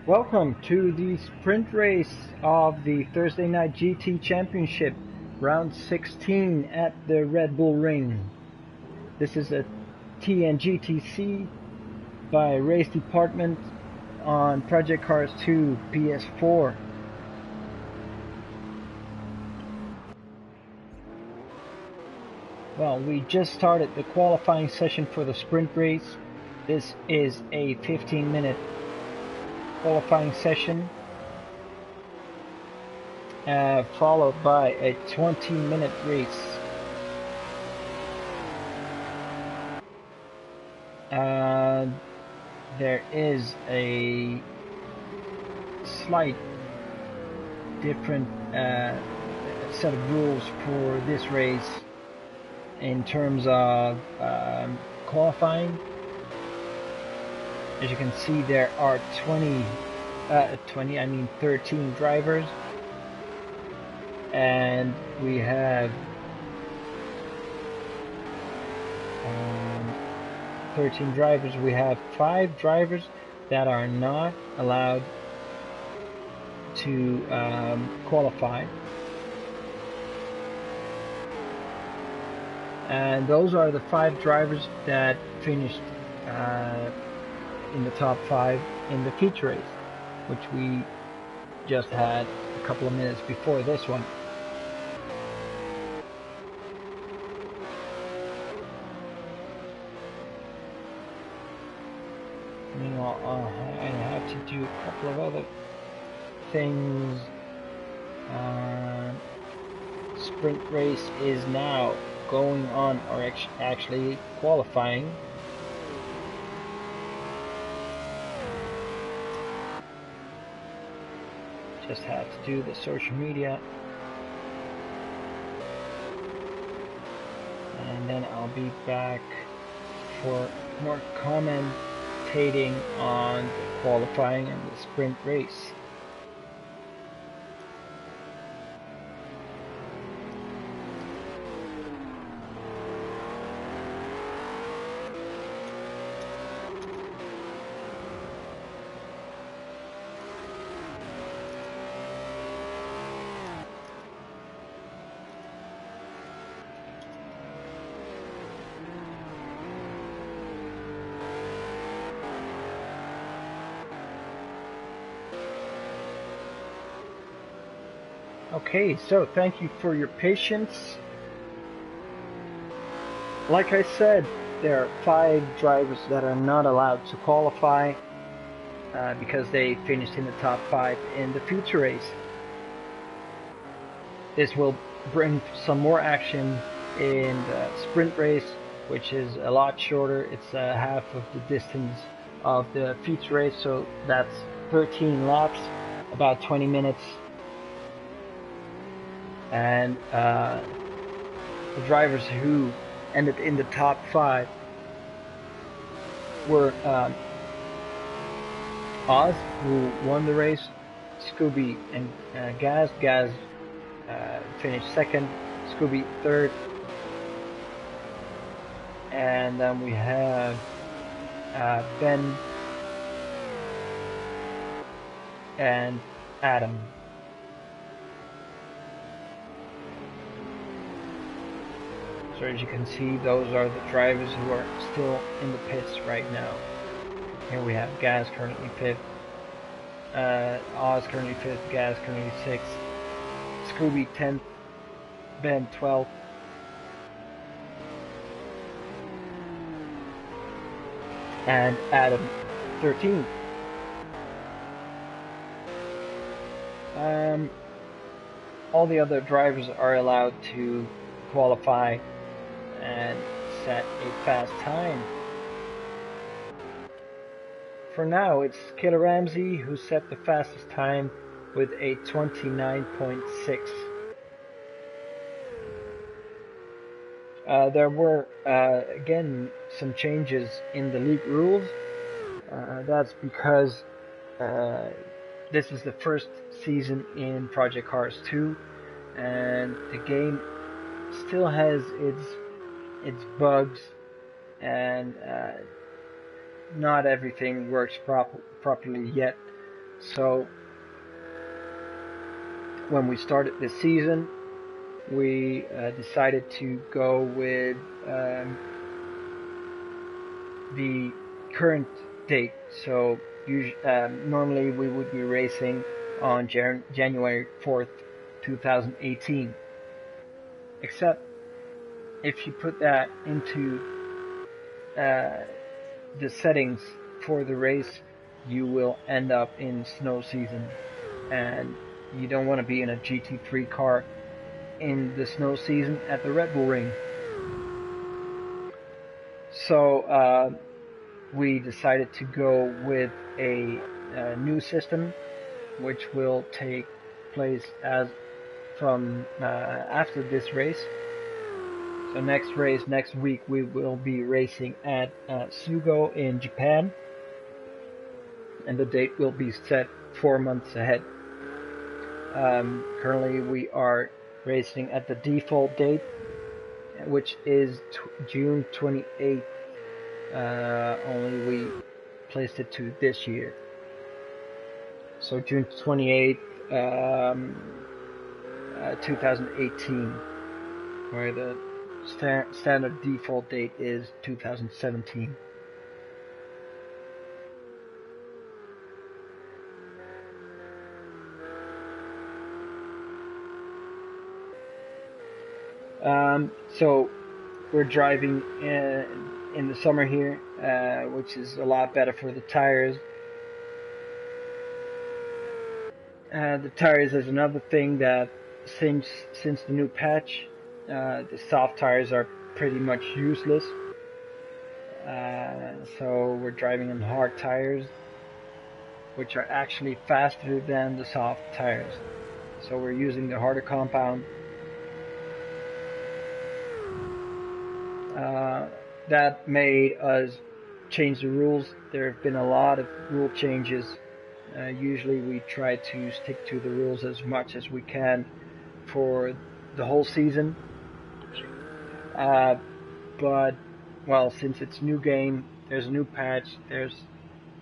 Welcome to the sprint race of the Thursday Night GT Championship, round 16 at the Red Bull Ring. This is a TNGTC by RaceDepartment on Project Cars 2 PS4. Well, we just started the qualifying session for the sprint race. This is a 15-minute qualifying session, followed by a 20-minute race. There is a slight different set of rules for this race in terms of qualifying. As you can see, there are 13 drivers, and we have 13 drivers. We have 5 drivers that are not allowed to qualify, and those are the 5 drivers that finished in the top 5 in the feature race, which we just had a couple of minutes before this one. Meanwhile, I have to do a couple of other things. Sprint race is now going on, or actually qualifying. Just have to do the social media, and then I'll be back for more commentating on the qualifying and the sprint race. Okay, so thank you for your patience. Like I said, there are 5 drivers that are not allowed to qualify because they finished in the top 5 in the feature race. This will bring some more action in the sprint race, which is a lot shorter. It's half of the distance of the feature race, so that's 13 laps, about 20 minutes. And the drivers who ended in the top 5 were Oz, who won the race, Scooby and Gaz. Gaz finished second, Scooby third, and then we have Ben and Adam. So as you can see, those are the drivers who are still in the pits right now. Here we have Gaz currently 5th, Oz currently 5th, Gaz currently 6th, Scooby 10th, Ben 12th, and Adam 13th. All the other drivers are allowed to qualify and set a fast time. For now, it's Killer Ramsey who set the fastest time with a 29.6. There were again some changes in the league rules. That's because this is the first season in Project Cars 2, and the game still has its bugs, and not everything works properly yet. So when we started this season, we decided to go with the current date. So normally we would be racing on January 4th, 2018. Except if you put that into the settings for the race, you will end up in snow season, and you don't want to be in a GT3 car in the snow season at the Red Bull Ring. So we decided to go with a new system, which will take place as from after this race. So next week, we will be racing at Sugo in Japan, and the date will be set 4 months ahead. Currently we are racing at the default date, which is June 28th. Only we placed it to this year. So June 28th, 2018, where the standard default date is 2017. So we're driving in the summer here, which is a lot better for the tires. The tires is another thing that since the new patch, the soft tires are pretty much useless. So we're driving on hard tires, which are actually faster than the soft tires. So we're using the harder compound. That made us change the rules. There have been a lot of rule changes. Usually we try to stick to the rules as much as we can for the whole season. But, well, since it's a new game, there's a new patch, there's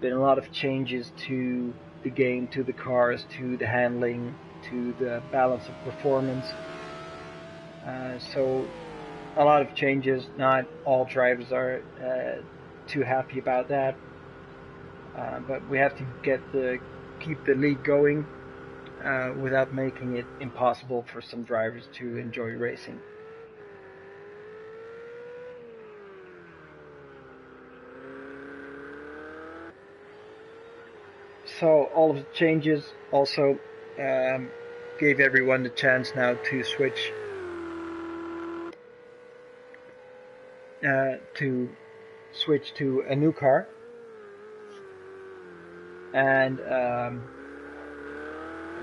been a lot of changes to the game, to the cars, to the handling, to the balance of performance. So a lot of changes. Not all drivers are too happy about that, but we have to keep the league going without making it impossible for some drivers to enjoy racing. So all of the changes also gave everyone the chance now to switch to a new car, and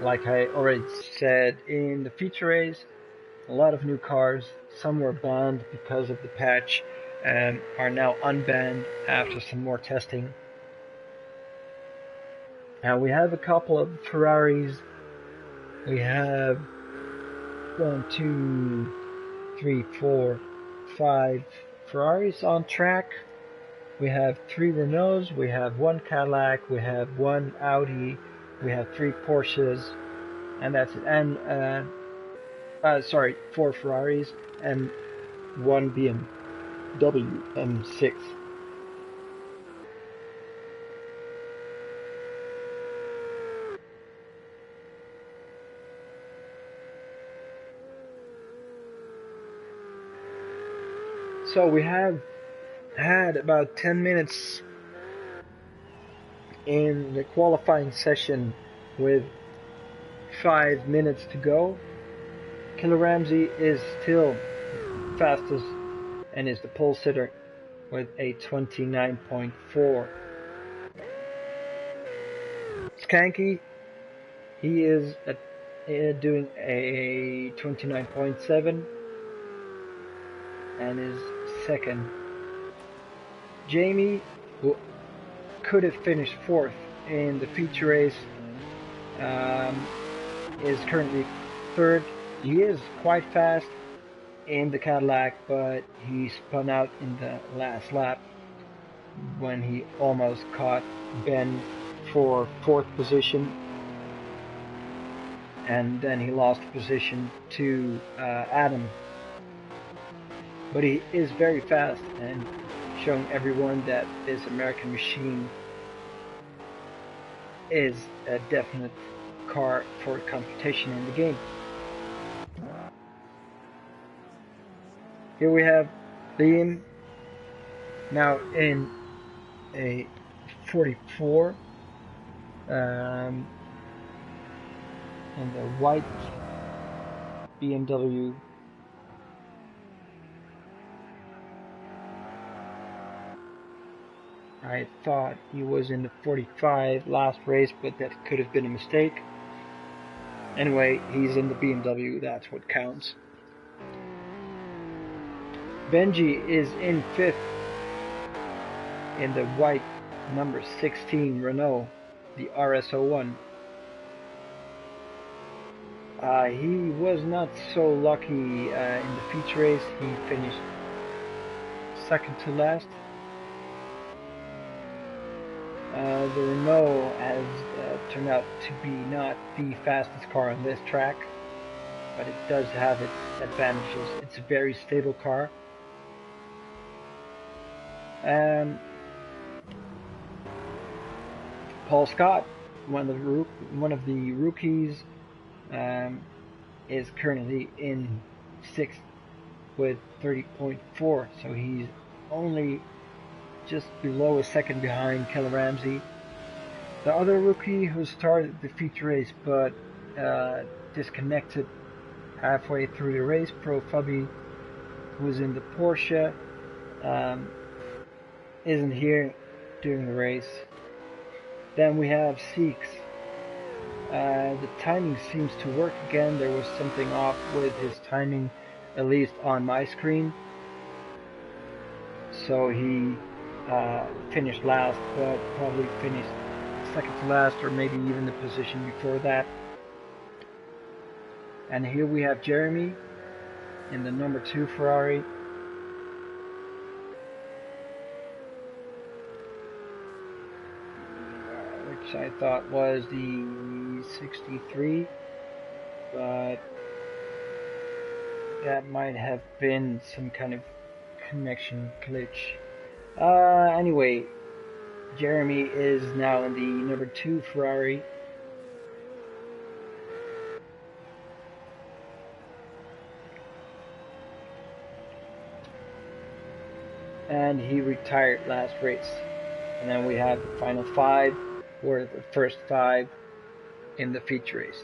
like I already said in the feature race, a lot of new cars. Some were banned because of the patch and are now unbanned after some more testing. Now we have a couple of Ferraris. We have 1, 2, 3, 4, 5 Ferraris on track. We have 3 Renaults, we have 1 Cadillac, we have 1 Audi, we have 3 Porsches, and that's it. And 4 Ferraris and 1 BMW M6. So we have had about 10 minutes in the qualifying session with 5 minutes to go. Killer Ramsey is still fastest and is the pole sitter with a 29.4. Skanky, he is doing a 29.7 and is second. Jamie, who could have finished 4th in the feature race, is currently 3rd. He is quite fast in the Cadillac, but he spun out in the last lap when he almost caught Ben for 4th position, and then he lost the position to Adam. But he is very fast and showing everyone that this American machine is a definite car for competition in the game. Here we have Liam now in a 44 in the white BMW. I thought he was in the 45 last race, but that could have been a mistake. Anyway, he's in the BMW, that's what counts. Benji is in 5th in the white number 16 Renault, the RS01. He was not so lucky in the feature race. He finished 2nd to last. The Renault has turned out to be not the fastest car on this track, but it does have its advantages. It's a very stable car. Paul Scott, one of the rookies, is currently in 6th with 30.4, so he's only just below a second behind Kelly Ramsey. The other rookie who started the feature race but disconnected halfway through the race, Pro Fabi, who was in the Porsche, isn't here during the race. Then we have Seeks. The timing seems to work again. There was something off with his timing, at least on my screen. So he finished last, but probably finished 2nd to last, or maybe even the position before that. And here we have Jeremy in the number 2 Ferrari. Which I thought was the 63, but that might have been some kind of connection glitch. Anyway, Jeremy is now in the number 2 Ferrari. And he retired last race. And then we have the final 5, or the first 5 in the feature race.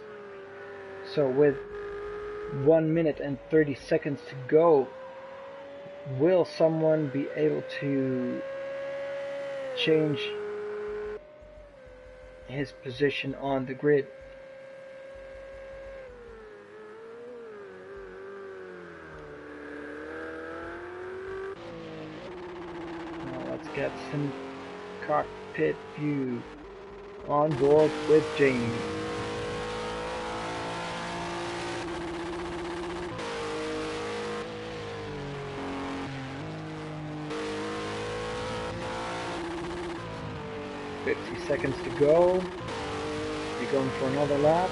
So with 1 minute and 30 seconds to go, will someone be able to change his position on the grid? Now let's get some cockpit view. On board with Jamie. "50 seconds to go. You're going for another lap."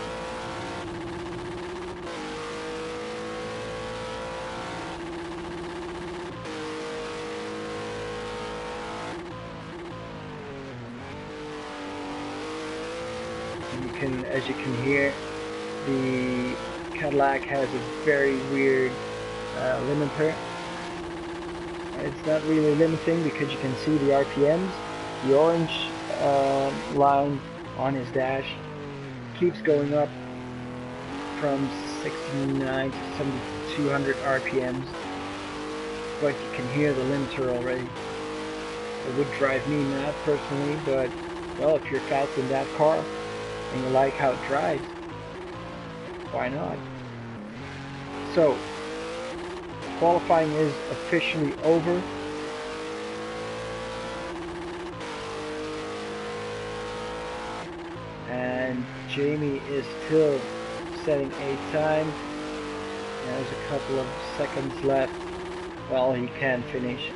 As you can hear, the Cadillac has a very weird limiter. It's not really limiting because you can see the RPMs. The orange line on his dash keeps going up from 69 to 7200 RPMs, but you can hear the limiter already. It would drive me mad personally, but well, if you're fast in that car and you like how it drives, why not? So, qualifying is officially over. And Jamie is still setting a time. There's a couple of seconds left. Well, he can finish. .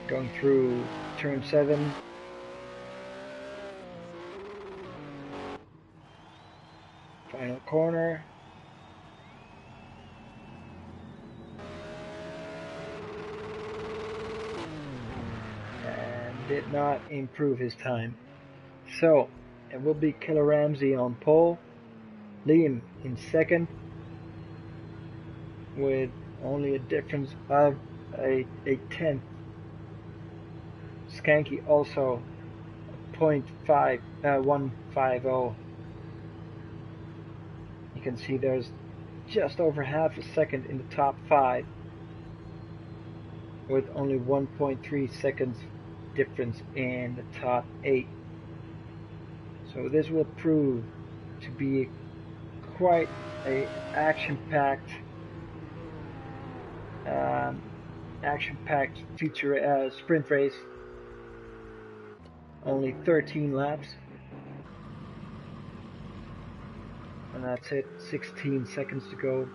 Going through turn 7. Final corner. And did not improve his time. So it will be Killer Ramsey on pole, Liam in second, with only a difference of a tenth. Skanky also 150. You can see there's just over half a second in the top 5, with only 1.3 seconds difference in the top 8. So this will prove to be quite a action-packed feature sprint race. Only 13 laps, and that's it. 16 seconds to go.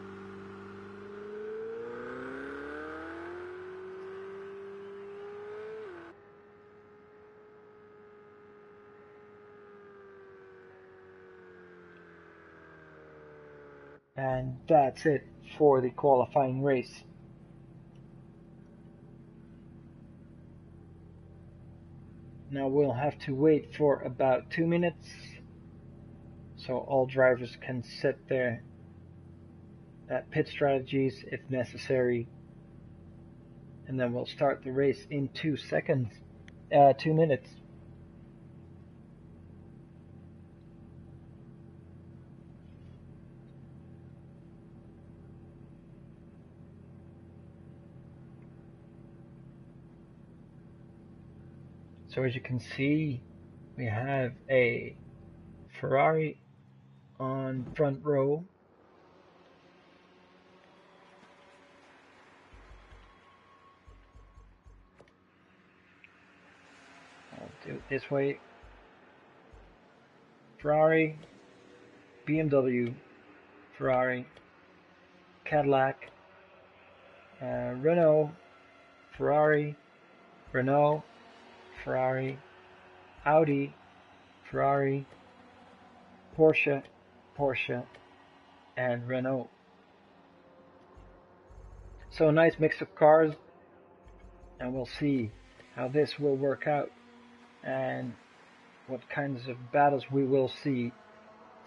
And that's it for the qualifying race. Now we'll have to wait for about 2 minutes so all drivers can set their pit strategies if necessary, and then we'll start the race in 2 minutes. So as you can see, we have a Ferrari on front row. I'll do it this way. Ferrari, BMW, Ferrari, Cadillac, Renault, Ferrari, Renault, Ferrari, Audi, Ferrari, Porsche, and Renault. So a nice mix of cars, and we'll see how this will work out and what kinds of battles we will see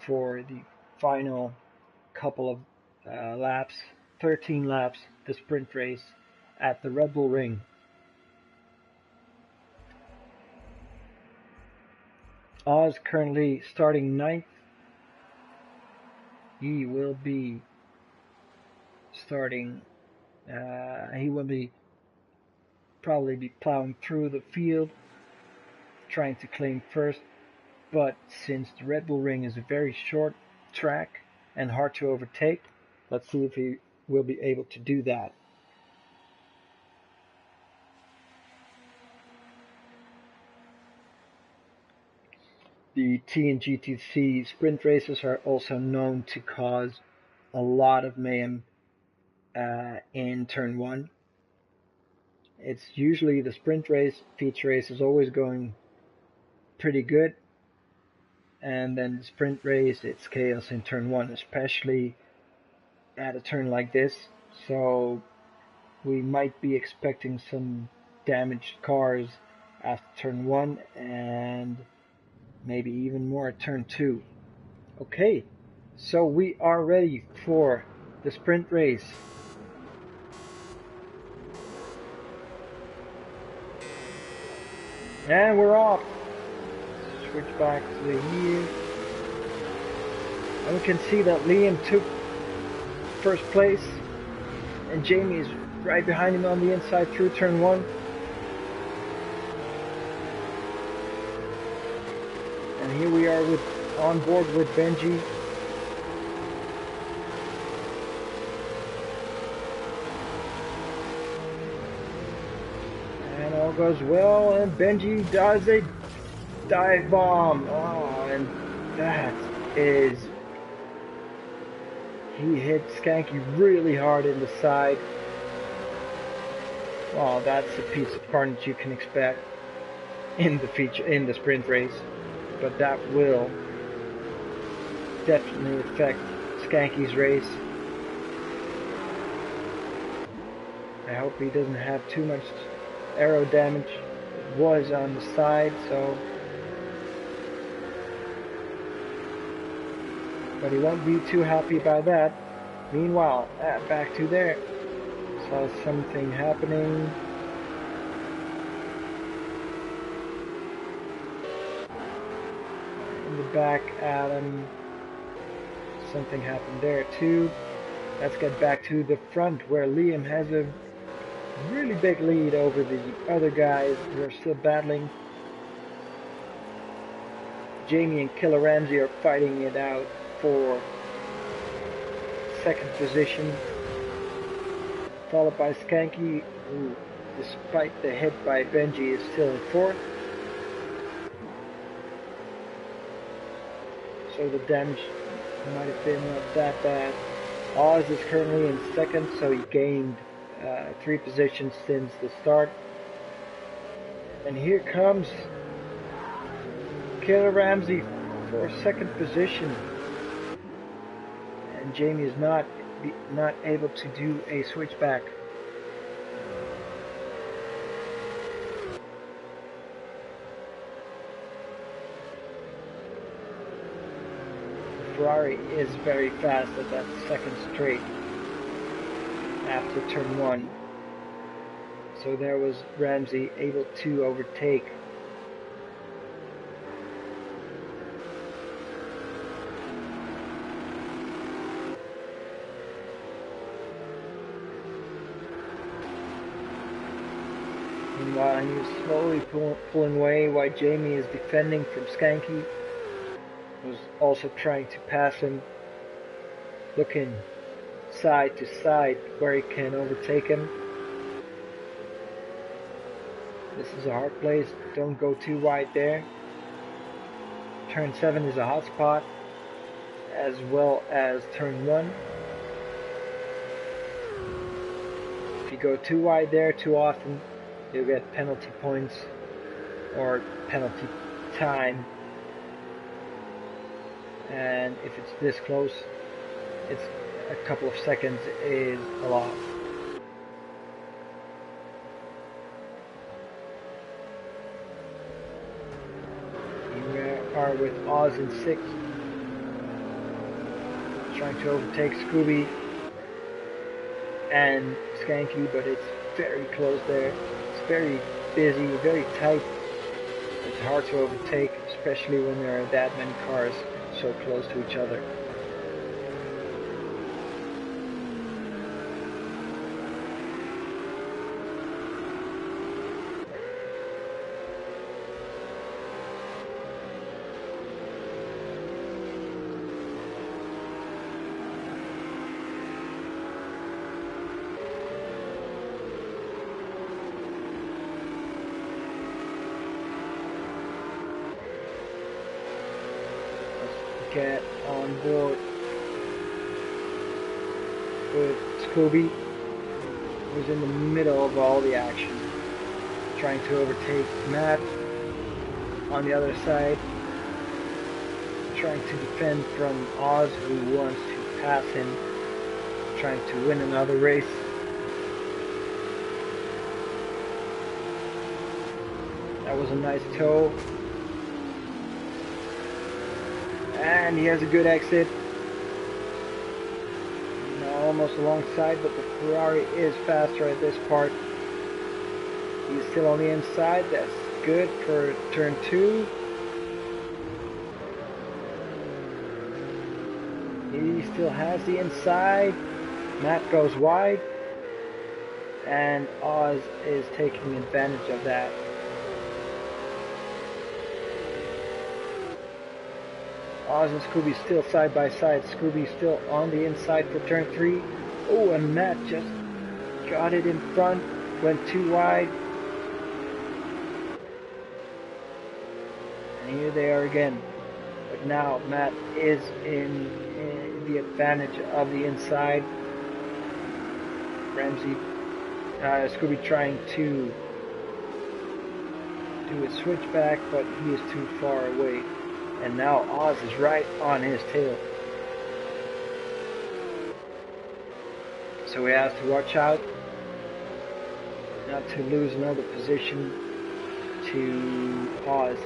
for the final couple of laps, 13 laps, the sprint race at the Red Bull Ring. Oz currently starting 9th. He will be starting, probably be plowing through the field, trying to claim first, but since the Red Bull Ring is a very short track and hard to overtake, let's see if he will be able to do that. The TNGTC sprint races are also known to cause a lot of mayhem in turn 1. It's usually the sprint race, feature race is always going pretty good, and then the sprint race, it's chaos in turn 1, especially at a turn like this. So we might be expecting some damaged cars after turn 1 and maybe even more at turn 2. Okay, so we are ready for the sprint race. And we're off. Switch back to the here. And we can see that Liam took first place, and Jamie is right behind him on the inside through turn 1. And here we are on board with Benji. And all goes well, and Benji does a dive bomb. Oh, and that is... He hit Skanky really hard in the side. Well, that's a piece of carnage you can expect in the sprint race, but that will definitely affect Skanky's race. I hope he doesn't have too much aero damage. It was on the side, so, but he won't be too happy about that. Meanwhile, back to there. Saw something happening. In the back, Adam. Something happened there too. Let's get back to the front where Liam has a really big lead over the other guys who are still battling. Jamie and Killer Ramsey are fighting it out for second position, followed by Skanky, who, despite the hit by Benji, is still in fourth. So the damage might have been not that bad. Oz is currently in second, so he gained 3 positions since the start. And here comes Killer Ramsey for second position. And Jamie is not able to do a switchback. Ferrari is very fast at that second straight after turn 1. So there was Ramsey able to overtake. Meanwhile, he was slowly pulling away while Jamie is defending from Skanky. Was also trying to pass him, looking side to side where he can overtake him. This is a hard place, don't go too wide there. Turn 7 is a hot spot, as well as turn 1. If you go too wide there too often, you'll get penalty points or penalty time. And if it's this close, it's a couple of seconds is a lot. We are with Oz in 6th, trying to overtake Scooby and Skanky, but it's very close there. It's very busy, very tight. It's hard to overtake, especially when there are that many cars so close to each other. Get on board with Scooby, who's in the middle of all the action, trying to overtake Matt on the other side, trying to defend from Oz, who wants to pass him, trying to win another race. That was a nice toe. And he has a good exit. Almost alongside, but the Ferrari is faster at this part. He's still on the inside. That's good for turn 2. He still has the inside. Matt goes wide. And Oz is taking advantage of that. Oz and Scooby still side by side. Scooby still on the inside for turn 3. Oh, and Matt just got it in front. Went too wide. And here they are again. But now Matt is in the advantage of the inside. Ramsey Scooby trying to do a switchback, but he is too far away. And now Oz is right on his tail. So we have to watch out not to lose another position to Oz.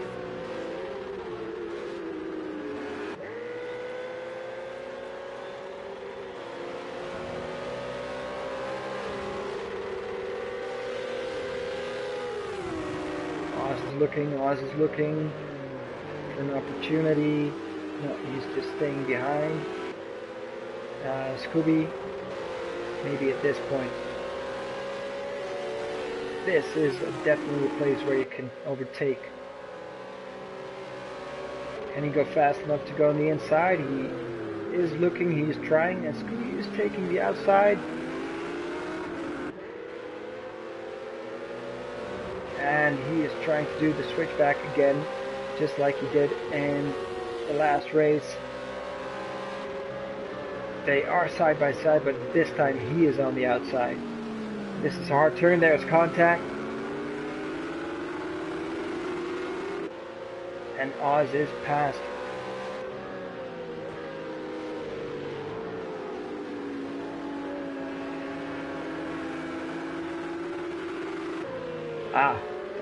Oz is looking for an opportunity. No, he's just staying behind. Scooby, maybe at this point. This is definitely a place where you can overtake. Can he go fast enough to go on the inside? He is looking, he is trying, and Scooby is taking the outside. And he is trying to do the switchback again, just like he did in the last race. They are side by side, but this time he is on the outside. This is a hard turn, there's contact. And Oz is past.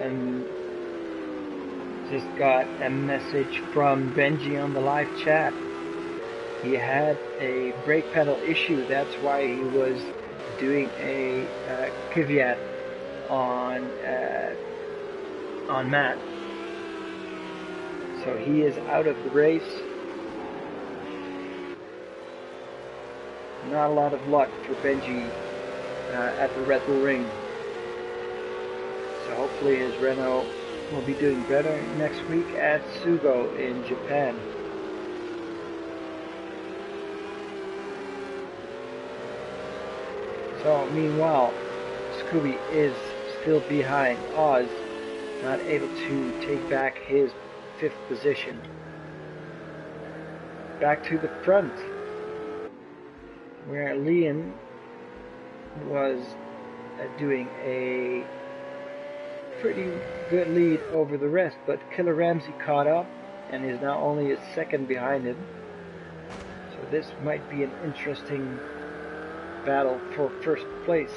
And just got a message from Benji on the live chat. He had a brake pedal issue, that's why he was doing a caveat on Matt. So he is out of the race. Not a lot of luck for Benji at the Red Bull Ring. So hopefully his Renault will be doing better next week at Sugo in Japan. So meanwhile, Scooby is still behind Oz, not able to take back his 5th position. Back to the front, where Leon was doing a pretty good lead over the rest, but Killer Ramsey caught up and is now only a 2nd behind him. So this might be an interesting battle for 1st place.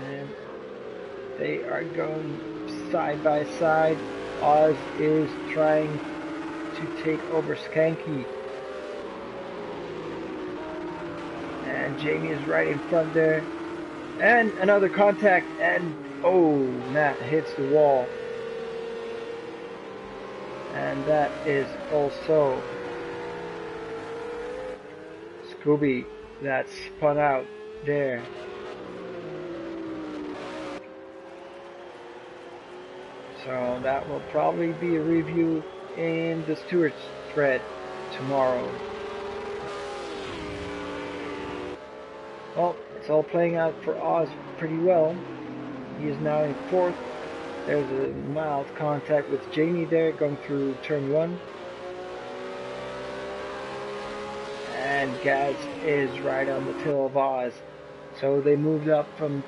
And they are going side by side. Oz is trying to take over Skanky. And Jamie is right in front there. And another contact, and oh, Matt hits the wall. And that is also Scooby that spun out there. So that will probably be a review in the Stewards thread tomorrow. Well, it's all playing out for Oz pretty well. He is now in 4th. There's a mild contact with Jamie there going through turn 1. And Gaz is right on the tail of Oz. So they moved up from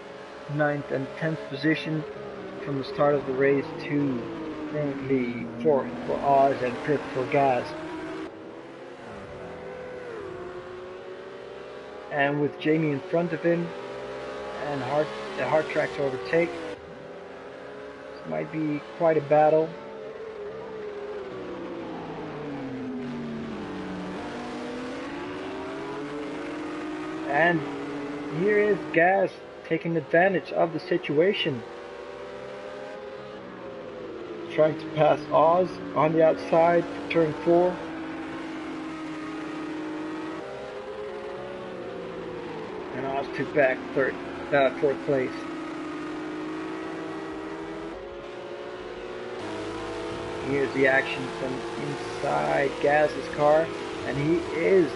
9th and 10th position from the start of the race to currently 4th for Oz and 5th for Gaz. And with Jamie in front of him and a hard track to overtake, this might be quite a battle. And here is Gaz taking advantage of the situation. Trying to pass Oz on the outside for turn 4. And Oz took back 4th place. Here's the action from inside Gaz's car, and he is.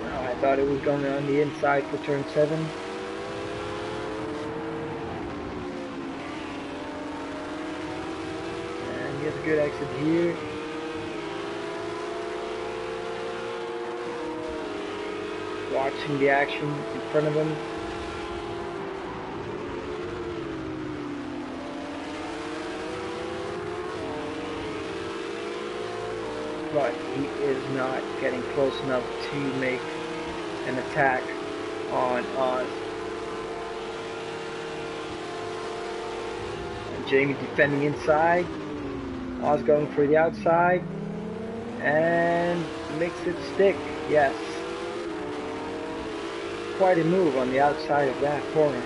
Oh, I thought it was going on the inside for turn 7. good exit here. Watching the action in front of him. But he is not getting close enough to make an attack on Oz. And Jamie defending inside. Oz going for the outside. And makes it stick. Yes. Quite a move on the outside of that corner.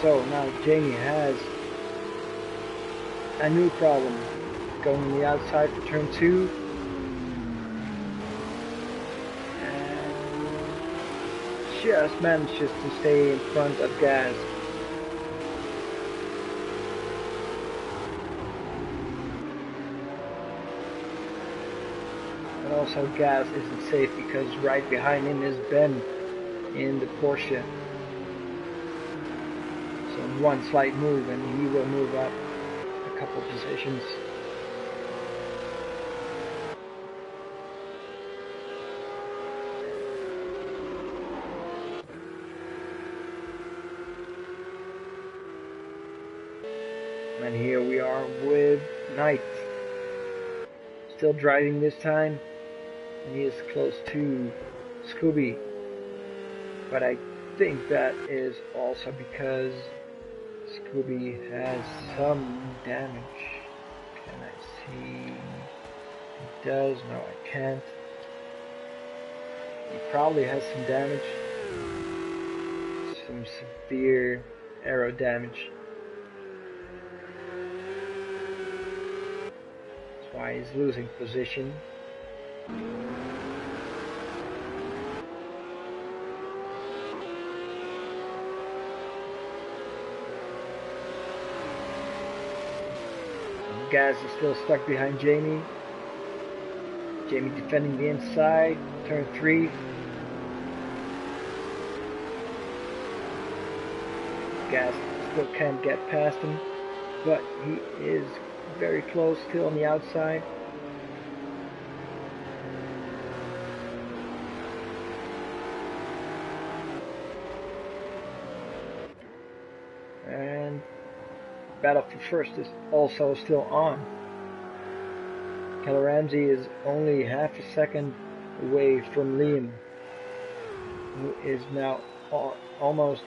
So now Jamie has a new problem. Going on the outside for turn 2. And just manages to stay in front of Gaz. But also Gaz isn't safe because right behind him is Ben in the Porsche. So one slight move and he will move up a couple positions. And here we are with Knight. Still driving this time. And he is close to Scooby. But I think that is also because Scooby has some damage. Can I see? He does. No, I can't. He probably has some damage. Some severe aero damage. Why he's losing position. Gaz is still stuck behind Jamie. Jamie defending the inside. Turn 3. Gaz still can't get past him, but he is very close, still on the outside. And battle for first is also still on. Keller Ramsey is only half a second away from Liam, who is now almost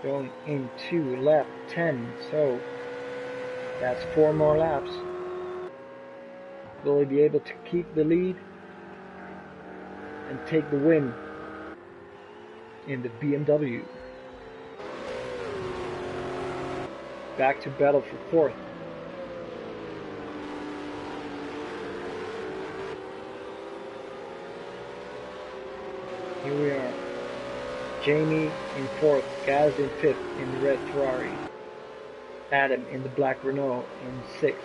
going into lap 10. So that's 4 more laps. Will he be able to keep the lead and take the win in the BMW? Back to battle for 4th. Here we are. Jamie in 4th, Gaz in 5th in the red Ferrari. Adam in the black Renault in 6th,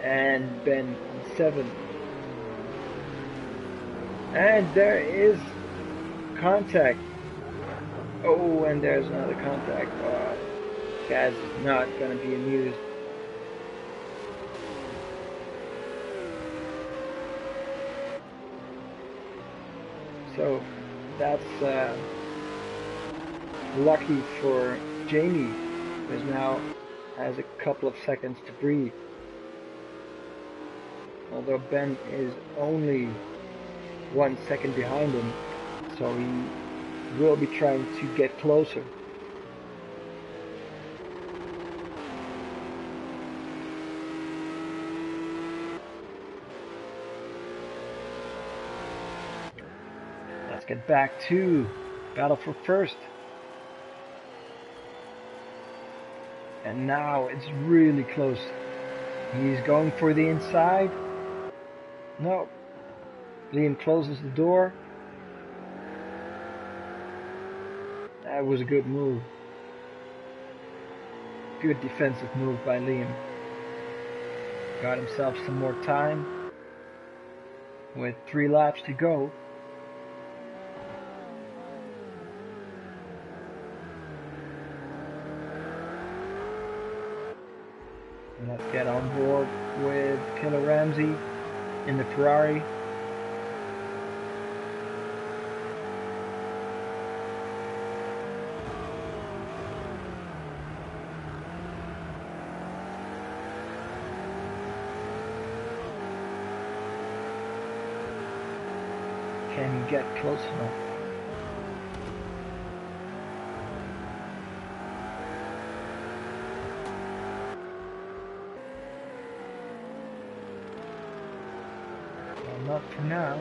and Ben in 7th. And there is contact. Oh, and there's another contact. Gaz is not going to be amused. So that's lucky for Jamie, who now has a couple of seconds to breathe. Although Ben is only 1 second behind him, so he will be trying to get closer. Let's get back to battle for first. And now it's really close. He's going for the inside. No. Liam closes the door. That was a good move. Good defensive move by Liam. Got himself some more time. With 3 laps to go. And let's get on board with Killer Ramsey in the Ferrari. Can he get close enough? Well, not for now.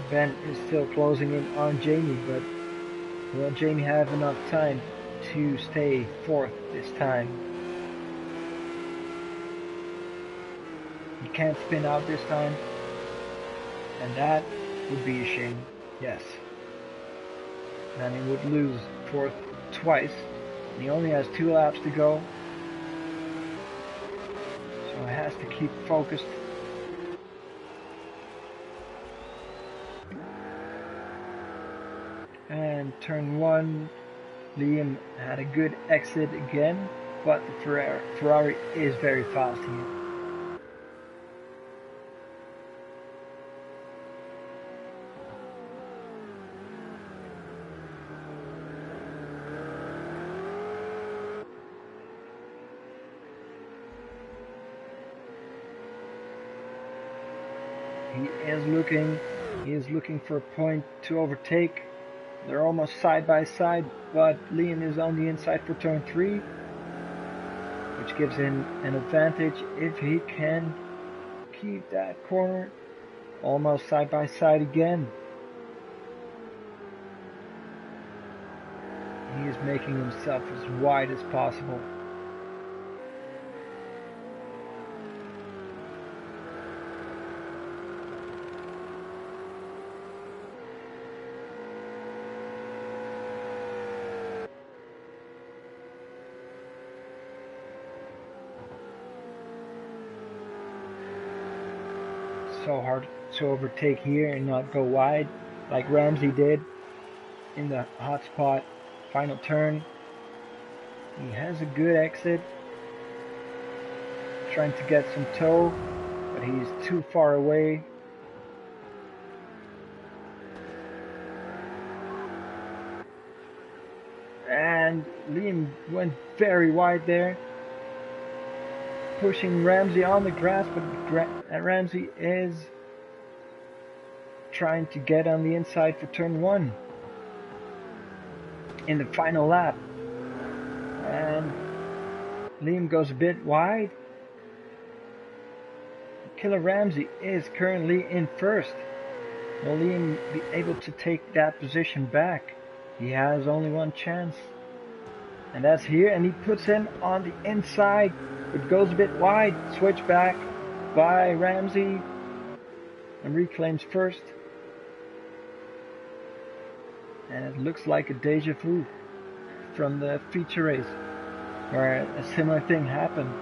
Ben is still closing in on Jamie, but will Jamie have enough time to stay fourth this time? He can't spin out this time. And that would be a shame, yes. Then he would lose fourth twice. And he only has 2 laps to go. So he has to keep focused. And turn 1, Liam had a good exit again, but the Ferrari is very fast here. He is looking for a point to overtake. They're almost side by side, but Liam is on the inside for turn 3, which gives him an advantage if he can keep that corner. Almost side by side again. He is making himself as wide as possible. So hard to overtake here and not go wide like Ramsey did in the hot spot. Final turn. He has a good exit. Trying to get some toe, but he's too far away. And Liam went very wide there, pushing Ramsey on the grass, but Ramsey is trying to get on the inside for turn 1 in the final lap. And Liam goes a bit wide. Killer Ramsey is currently in first. Will Liam be able to take that position back? He has only one chance, and that's here, and he puts him on the inside. It goes a bit wide, switch back by Ramsey, and reclaims first. And it looks like a deja vu from the feature race, where a similar thing happened,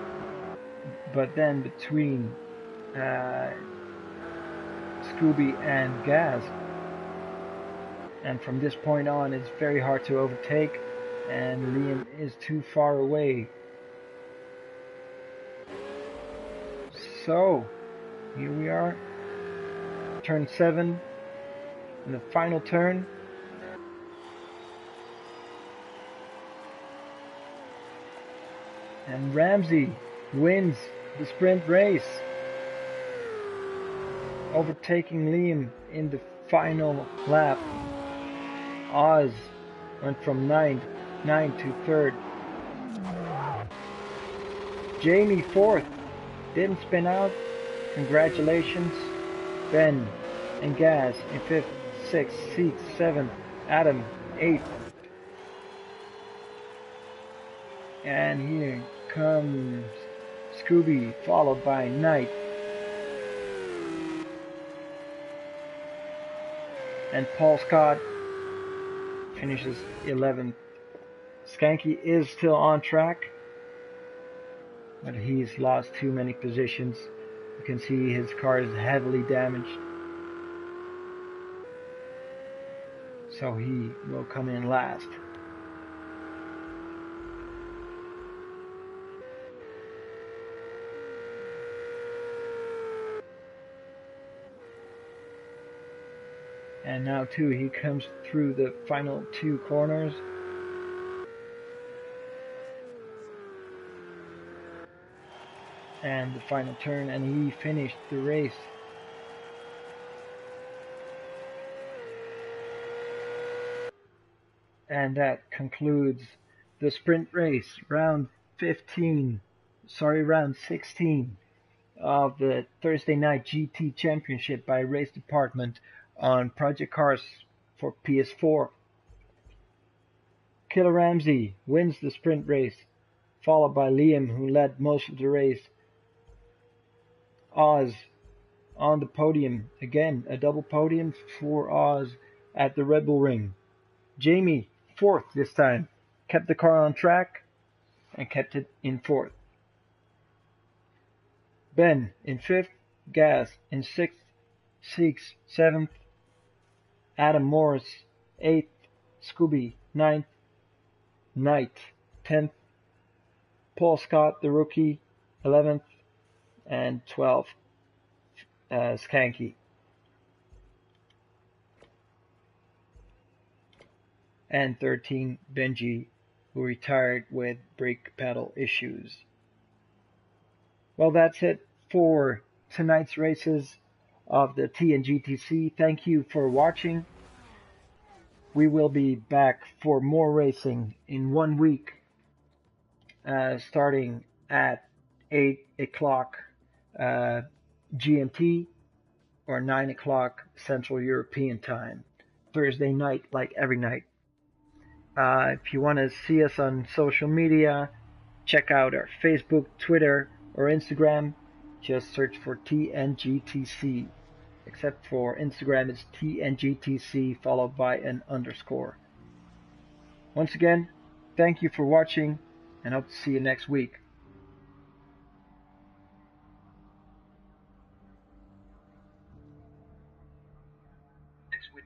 but then between Scooby and Gaz. And from this point on, it's very hard to overtake, and Liam is too far away. So, here we are, turn 7, in the final turn. And Ramsey wins the sprint race, overtaking Liam in the final lap. Oz went from 9 to 3rd. Jamie 4th, didn't spin out. Congratulations. Ben and Gaz in 5th, 6th, 6th, 7th, Adam 8th. And here comes Scooby, followed by Knight. And Paul Scott finishes 11th. Skanky is still on track, but he's lost too many positions. You can see his car is heavily damaged, so he will come in last. And now too, he comes through the final 2 corners. And the final turn, and he finished the race. And that concludes the sprint race, round 16 of the Thursday Night GT Championship by RaceDepartment on Project Cars for PS4. Killer Ramsey wins the sprint race, followed by Liam, who led most of the race. Oz on the podium, again a double podium for Oz at the Red Bull Ring. Jamie, 4th this time, kept the car on track and kept it in 4th. Ben in 5th, Gaz in 6th, Seeks 7th, Adam Morris 8th, Scooby 9th, Knight 10th, Paul Scott the rookie 11th, and 12th, Skanky. And 13, Benji, who retired with brake pedal issues. Well, that's it for tonight's races of the TNGTC. Thank you for watching. We will be back for more racing in 1 week, starting at 8 o'clock GMT or 9 o'clock Central European Time, Thursday night, like every night. If you want to see us on social media, check out our Facebook, Twitter, or Instagram. Just search for TNGTC. Except for Instagram, it's TNGTC followed by an underscore. Once again, thank you for watching, and hope to see you next week. Next week.